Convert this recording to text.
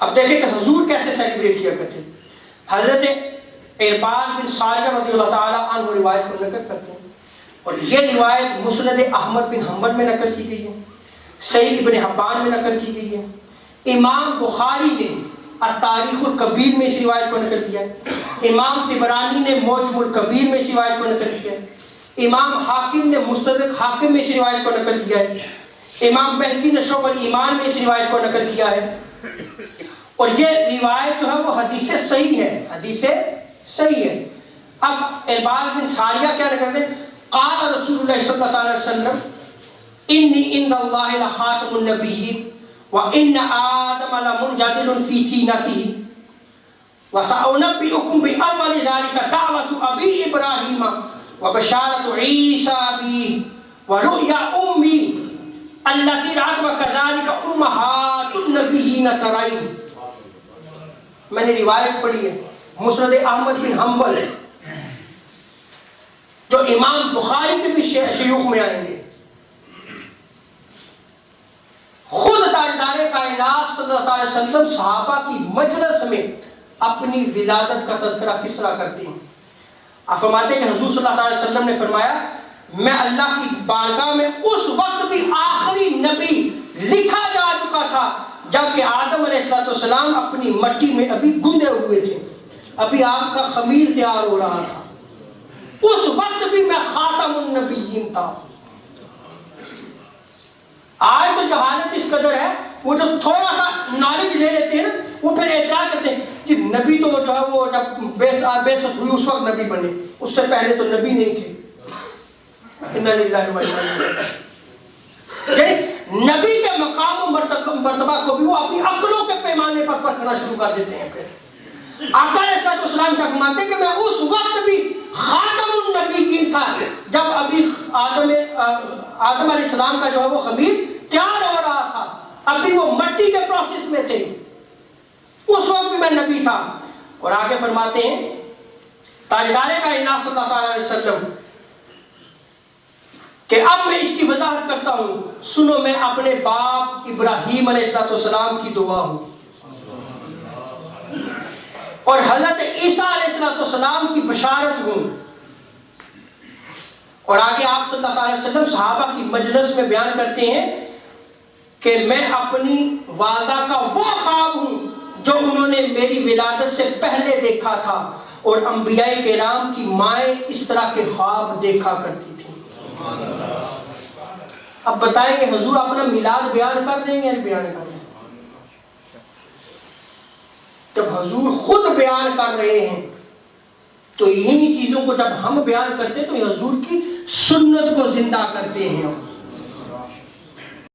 اب دیکھیں کہ حضور کیسے سیلیبریٹ کیا کرتے ہیں. حضرت عرباض بن ساریہ رضی اللہ تعالیٰ عنہ روایت کو نقل کرتے ہیں، اور یہ روایت مسند احمد بن حنبل میں نقل کی گئی ہے، صحیح ابن حبان میں نقل کی گئی ہے، امام بخاری نے التاریخ الکبیر میں اس روایت کو نقل کیا ہے، امام طبرانی نے معجم الکبیر میں اس روایت کو نقل کیا ہے، امام حاکم نے مستدرک حاکم میں اس روایت کو نقل کیا ہے، امام بہقی نے شعب الایمان میں اس روایت کو نقل کیا ہے. اور یہ روایت جو ہے وہ حدیث صحیح ہے، حدیث صحیح ہے. اب عرباض بن ساریہ کیا نقل کرتے ہیں؟ قال رسول اللہ صلی اللہ علیہ وسلم انی عند اللہ لخاتم النبیین وان آدم لمنجدل فی طینتہ وسأنبئکم بأول ذلک دعوت ابی ابراہیم وبشارت عیسیٰ بی ورؤیا امی التي رأت وكذلك امہات النبیین ترائن. میں نے روایت پڑھی ہے مسند احمد بن حنبل جو امام بخاری کے بھی شیوخ میں آئیں گے. خود تاجدار کائنات صلی اللہ علیہ وسلم صحابہ کی مجلس میں اپنی ولادت کا تذکرہ کس طرح کرتے ہیں. آپ فرماتے ہیں کہ حضور صلی اللہ علیہ وسلم نے فرمایا میں اللہ کی بارگاہ میں اس وقت بھی آخری نبی لکھا جا چکا تھا جبکہ آدم علیہ السلام اپنی مٹی میں ابھی گندے ہوئے تھے، ابھی آپ کا خمیر تیار ہو رہا تھا، اس وقت بھی میں خاتم النبیین تھا. آج تو جہالت اس قدر ہے، وہ جب تھوڑا سا نالج لے لیتے ہیں نا وہ پھر اعتراض کرتے ہیں کہ نبی تو جو ہے وہ جب بعثت ہوئی اس وقت نبی بنے، اس سے پہلے تو نبی نہیں تھے. انا للہ و انا الیہ راجعون. یعنی نبی کے مقام و مرتبہ کو بھی وہ اپنی عقلوں کے پیمانے پر پرکھنا شروع کر دیتے ہیں. پھر آقا علیہ السلام سے فرماتے ہیں کہ میں اس وقت بھی خاتم النبیین تھا جب ابھی آدم علیہ السلام کا جو ہے وہ خمیر تیار ہو رہا تھا، ابھی وہ مٹی کے پروسیس میں تھے، اس وقت بھی میں نبی تھا. اور آگے فرماتے ہیں تاجدار کائنات صلی اللہ علیہ وسلم کہ اب میں اس کی وضاحت کرتا ہوں، سنو میں اپنے باپ ابراہیم علیہ السلام کی دعا ہوں اور حضرت عیسیٰ علیہ السلام کی بشارت ہوں. اور آگے آپ صلی اللہ علیہ وسلم صحابہ کی مجلس میں بیان کرتے ہیں کہ میں اپنی والدہ کا وہ خواب ہوں جو انہوں نے میری ولادت سے پہلے دیکھا تھا، اور انبیاء کرام کی مائیں اس طرح کے خواب دیکھا کرتی تھی. اب بتائیں کہ حضور اپنا میلاد بیان کر رہے ہیں یا بیان کر رہے ہیں؟ جب حضور خود بیان کر رہے ہیں تو انہی چیزوں کو جب ہم بیان کرتے ہیں تو یہ حضور کی سنت کو زندہ کرتے ہیں.